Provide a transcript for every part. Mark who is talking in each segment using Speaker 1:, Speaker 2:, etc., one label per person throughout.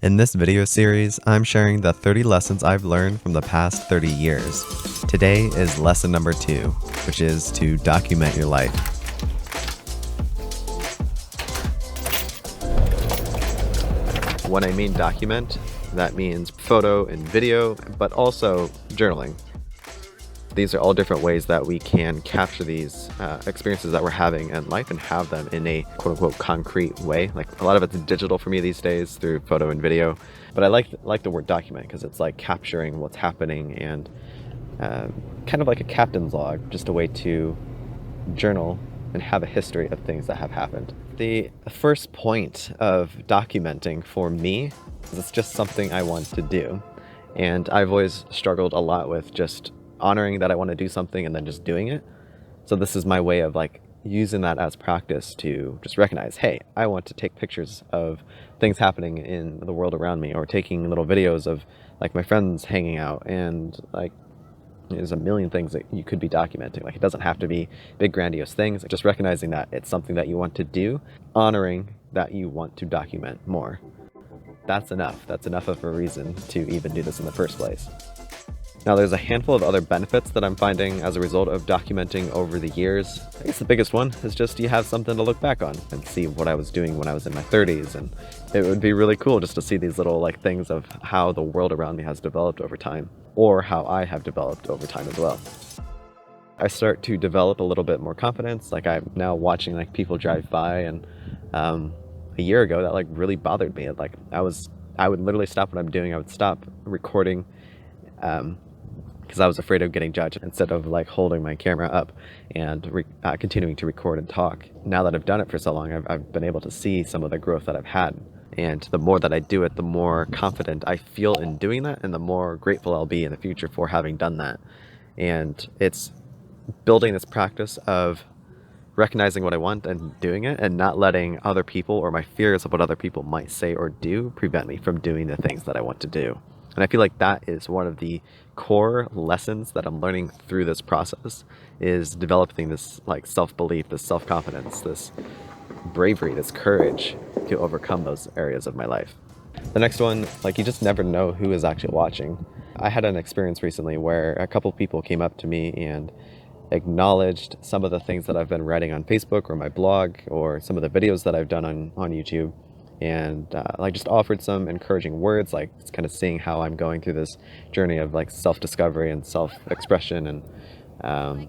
Speaker 1: In this video series, I'm sharing the 30 lessons I've learned from the past 30 years. Today is lesson number 2, which is to document your life. When I mean document, that means photo and video, but also journaling. These are all different ways that we can capture these experiences that we're having in life and have them in a quote-unquote concrete way. Like a lot of it's digital for me these days through photo and video, but I like the word document because it's like capturing what's happening and kind of like a captain's log, just a way to journal and have a history of things that have happened. The first point of documenting for me is it's just something I want to do, and I've always struggled a lot with just honoring that I want to do something and then just doing it. So this is my way of like using that as practice to just recognize, hey, I want to take pictures of things happening in the world around me, or taking little videos of like my friends hanging out, and like there's a million things that you could be documenting. Like it doesn't have to be big grandiose things, just recognizing that it's something that you want to do, honoring that you want to document more. That's enough. That's enough of a reason to even do this in the first place. Now, there's a handful of other benefits that I'm finding as a result of documenting over the years. I guess the biggest one is just you have something to look back on and see what I was doing when I was in my 30s. And it would be really cool just to see these little like things of how the world around me has developed over time, or how I have developed over time as well. I start to develop a little bit more confidence. Like I'm now watching like people drive by, and a year ago that like really bothered me. Like I would literally stop what I'm doing. I would stop recording because I was afraid of getting judged, instead of like holding my camera up and continuing to record and talk. Now that I've done it for so long, I've been able to see some of the growth that I've had. And the more that I do it, the more confident I feel in doing that, and the more grateful I'll be in the future for having done that. And it's building this practice of recognizing what I want and doing it, and not letting other people or my fears of what other people might say or do prevent me from doing the things that I want to do. And I feel like that is one of the core lessons that I'm learning through this process, is developing this like self-belief, this self-confidence, this bravery, this courage to overcome those areas of my life. The next one, like you just never know who is actually watching. I had an experience recently where a couple people came up to me and acknowledged some of the things that I've been writing on Facebook or my blog, or some of the videos that I've done on YouTube. And I just offered some encouraging words, like kind of seeing how I'm going through this journey of like self-discovery and self-expression, and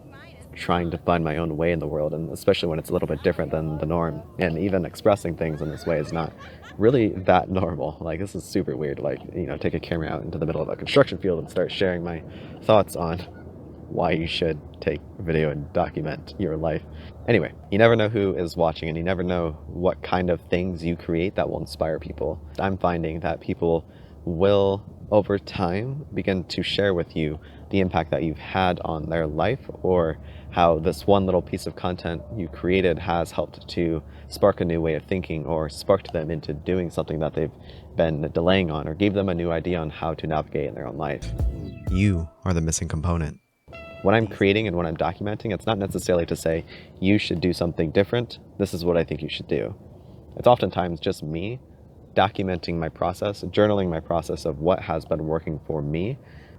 Speaker 1: trying to find my own way in the world, and especially when it's a little bit different than the norm. And even expressing things in this way is not really that normal. Like this is super weird. Like, you know, take a camera out into the middle of a construction field and start sharing my thoughts on why you should take video and document your life. Anyway, you never know who is watching, and you never know what kind of things you create that will inspire people. I'm finding that people will, over time, begin to share with you the impact that you've had on their life, or how this one little piece of content you created has helped to spark a new way of thinking, or sparked them into doing something that they've been delaying on, or gave them a new idea on how to navigate in their own life. You are the missing component. When I'm creating and when I'm documenting, it's not necessarily to say, you should do something different. This is what I think you should do. It's oftentimes just me documenting my process, journaling my process of what has been working for me.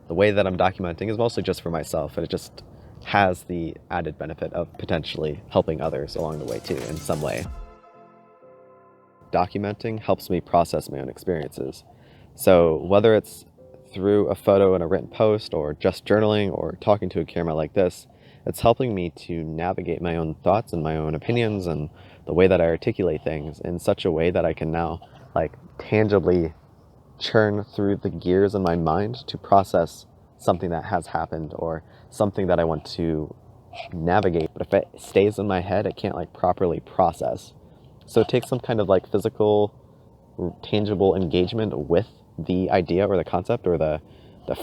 Speaker 1: The way that I'm documenting is mostly just for myself, and it just has the added benefit of potentially helping others along the way too, in some way. Documenting helps me process my own experiences. So whether it's through a photo and a written post, or just journaling, or talking to a camera like this, it's helping me to navigate my own thoughts and my own opinions, and the way that I articulate things in such a way that I can now like tangibly churn through the gears in my mind to process something that has happened, or something that I want to navigate. But if it stays in my head, I can't like properly process. So it takes some kind of like physical, tangible engagement with the idea or the concept, or the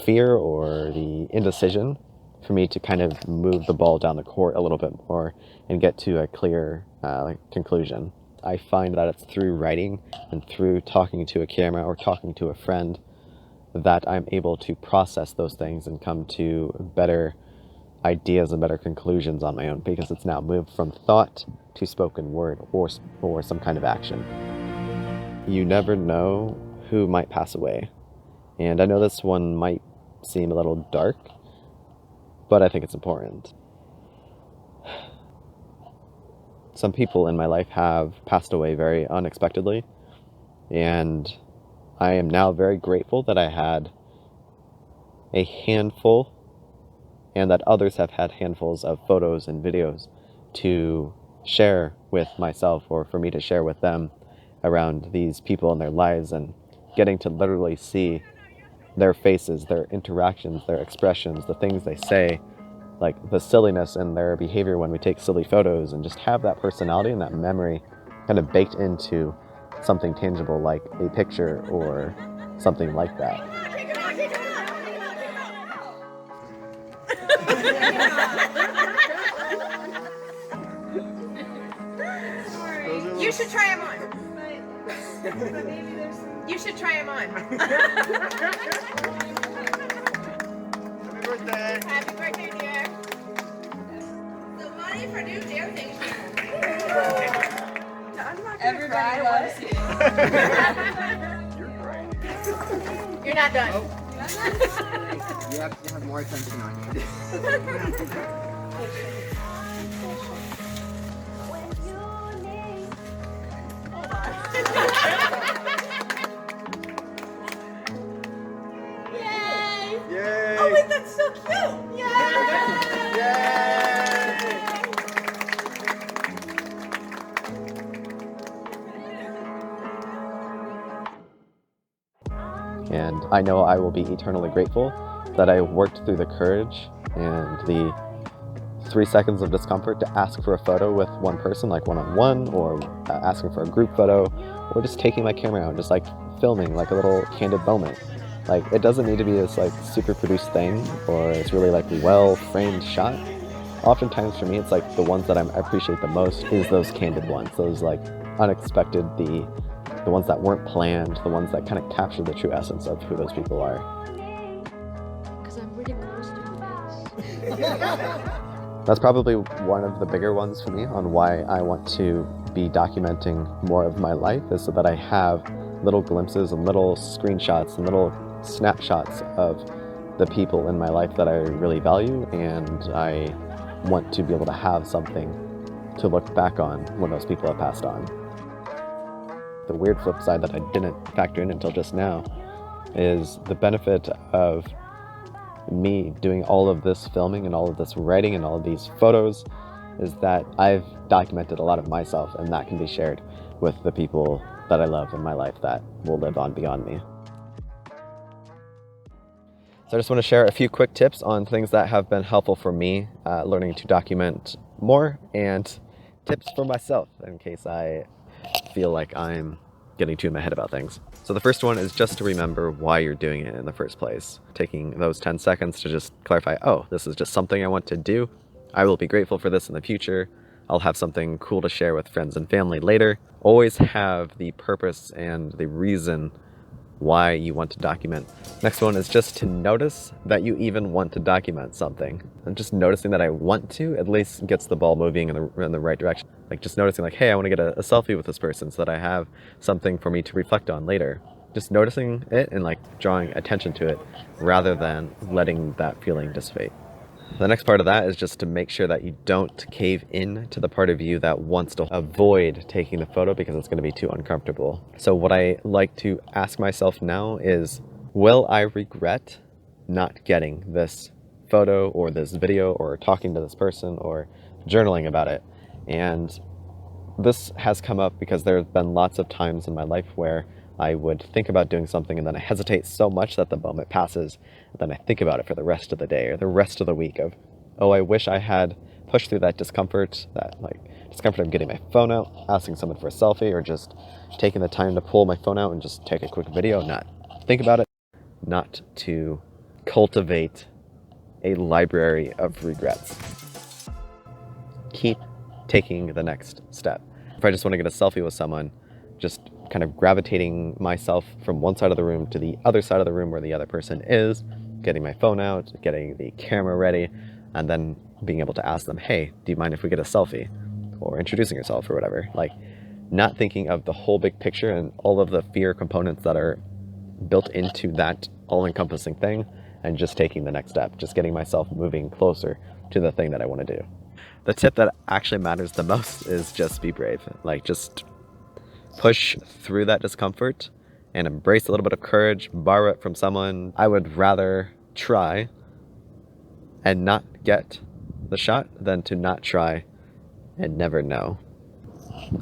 Speaker 1: fear or the indecision, for me to kind of move the ball down the court a little bit more and get to a clear conclusion. I find that it's through writing and through talking to a camera or talking to a friend that I'm able to process those things and come to better ideas and better conclusions on my own, because it's now moved from thought to spoken word, or some kind of action. You never know who might pass away. And I know this one might seem a little dark, but I think it's important. Some people in my life have passed away very unexpectedly, and I am now very grateful that I had a handful, and that others have had handfuls of photos and videos to share with myself, or for me to share with them, around these people and their lives, and getting to literally see their faces, their interactions, their expressions, the things they say, like the silliness in their behavior when we take silly photos, and just have that personality and that memory kind of baked into something tangible like a picture or something like that.
Speaker 2: You should try them on. You should try them on.
Speaker 3: Happy birthday.
Speaker 2: Happy birthday, dear. The money for new dancing shoes. Everybody loves you.
Speaker 3: You're great.
Speaker 2: You're not done.
Speaker 3: Oh. You have to have more attention on you.
Speaker 2: Yay!
Speaker 3: Yay!
Speaker 2: Oh wait, that's so cute! Yay!
Speaker 1: And I know I will be eternally grateful that I worked through the courage and the 3 seconds of discomfort to ask for a photo with one person, like one-on-one, or asking for a group photo, or just taking my camera out and just like filming like a little candid moment. Like, it doesn't need to be this like super produced thing, or it's really like well framed shot. Oftentimes for me, it's like the ones that I appreciate the most is those candid ones, those like unexpected, the ones that weren't planned, the ones that kind of capture the true essence of who those people are.
Speaker 4: Because I'm really close to you guys.
Speaker 1: That's probably one of the bigger ones for me on why I want to be documenting more of my life, is so that I have little glimpses and little screenshots and little snapshots of the people in my life that I really value, and I want to be able to have something to look back on when those people have passed on. The weird flip side that I didn't factor in until just now is the benefit of me doing all of this filming and all of this writing and all of these photos is that I've documented a lot of myself, and that can be shared with the people that I love in my life that will live on beyond me. So I just want to share a few quick tips on things that have been helpful for me learning to document more, and tips for myself in case I feel like I'm getting too in my head about things. So the first one is just to remember why you're doing it in the first place. Taking those 10 seconds to just clarify, oh, this is just something I want to do. I will be grateful for this in the future. I'll have something cool to share with friends and family later. Always have the purpose and the reason why you want to document. Next one is just to notice that you even want to document something. And just noticing that I want to at least gets the ball moving in the right direction. Like just noticing like, hey, I want to get a selfie with this person so that I have something for me to reflect on later. Just noticing it and like drawing attention to it rather than letting that feeling dissipate. The next part of that is just to make sure that you don't cave in to the part of you that wants to avoid taking the photo because it's going to be too uncomfortable. So what I like to ask myself now is, will I regret not getting this photo or this video or talking to this person or journaling about it? And this has come up because there have been lots of times in my life where I would think about doing something and then I hesitate so much that the moment passes, and then I think about it for the rest of the day or the rest of the week of, oh, I wish I had pushed through that discomfort of getting my phone out, asking someone for a selfie, or just taking the time to pull my phone out and just take a quick video, not think about it, not to cultivate a library of regrets. Keep taking the next step. If I just want to get a selfie with someone, just kind of gravitating myself from one side of the room to the other side of the room where the other person is, getting my phone out, getting the camera ready, and then being able to ask them, hey, do you mind if we get a selfie? Or introducing yourself or whatever. Like, not thinking of the whole big picture and all of the fear components that are built into that all-encompassing thing and just taking the next step, just getting myself moving closer to the thing that I want to do. The tip that actually matters the most is just be brave. Like, just push through that discomfort and embrace a little bit of courage, borrow it from someone. I would rather try and not get the shot than to not try and never know.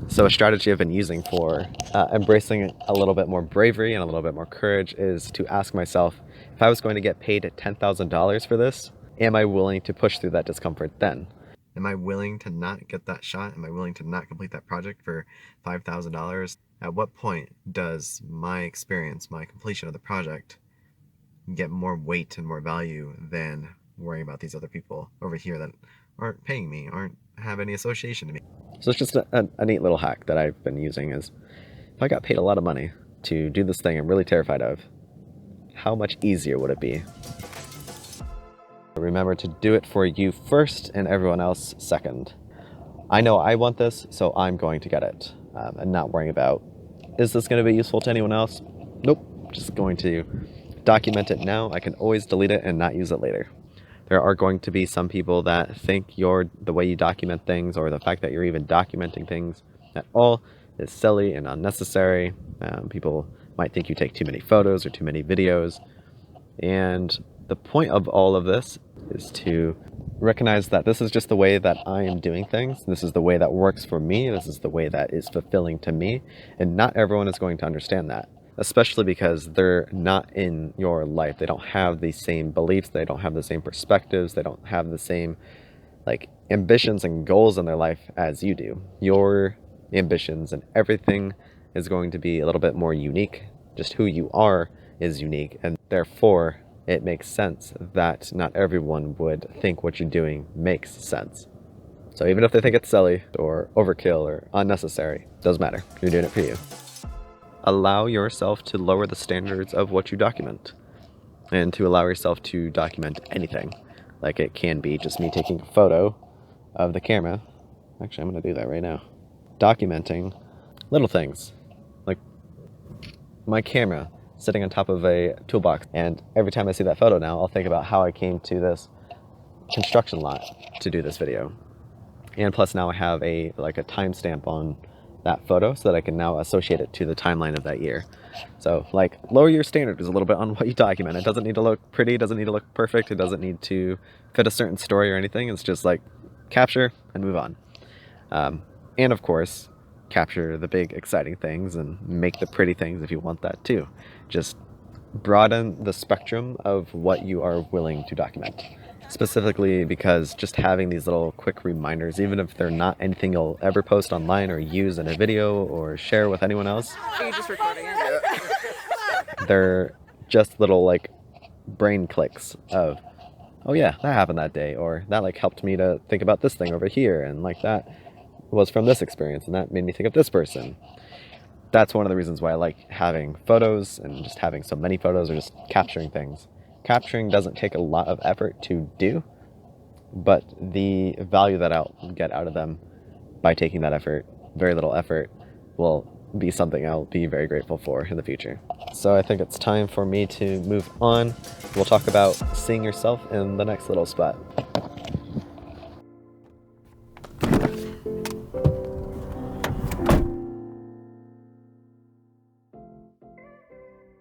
Speaker 1: So a strategy I've been using for embracing a little bit more bravery and a little bit more courage is to ask myself, if I was going to get paid $10,000 for this, am I willing to push through that discomfort then? Am I willing to not get that shot? Am I willing to not complete that project for $5,000? At what point does my experience, my completion of the project, get more weight and more value than worrying about these other people over here that aren't paying me, aren't have any association to me? So it's just a neat little hack that I've been using is, if I got paid a lot of money to do this thing I'm really terrified of, how much easier would it be? Remember to do it for you first and everyone else second. I know I want this, so I'm going to get it. And not worrying about, is this going to be useful to anyone else? Nope, just going to document it now. I can always delete it and not use it later. There are going to be some people that think the way you document things, or the fact that you're even documenting things at all, is silly and unnecessary. People might think you take too many photos or too many videos. And the point of all of this is to recognize that this is just the way that I am doing things. This is the way that works for me. This is the way that is fulfilling to me. And not everyone is going to understand that, especially because they're not in your life. They don't have the same beliefs. They don't have the same perspectives. They don't have the same ambitions and goals in their life as you do. Your ambitions and everything is going to be a little bit more unique. Just who you are is unique, and therefore it makes sense that not everyone would think what you're doing makes sense. So even if they think it's silly or overkill or unnecessary, doesn't matter. You're doing it for you. Allow yourself to lower the standards of what you document, and to allow yourself to document anything. Like, it can be just me taking a photo of the camera. Actually, I'm going to do that right now. Documenting little things, like my camera sitting on top of a toolbox. And every time I see that photo now, I'll think about how I came to this construction lot to do this video. And plus now I have a timestamp on that photo so that I can now associate it to the timeline of that year. So lower your standards a little bit on what you document. It doesn't need to look pretty, it doesn't need to look perfect, it doesn't need to fit a certain story or anything. It's just capture and move on. And of course, capture the big exciting things and make the pretty things if you want that too. Just broaden the spectrum of what you are willing to document. Specifically because just having these little quick reminders, even if they're not anything you'll ever post online or use in a video or share with anyone else,
Speaker 3: Are you just recording it?
Speaker 1: they're just little brain clicks of, oh yeah, that happened that day, or that helped me to think about this thing over here, and that was from this experience and that made me think of this person. That's one of the reasons why I like having photos and just having so many photos, or just capturing things. Capturing doesn't take a lot of effort to do, but the value that I'll get out of them by taking that effort, very little effort, will be something I'll be very grateful for in the future. So I think it's time for me to move on. We'll talk about seeing yourself in the next little spot.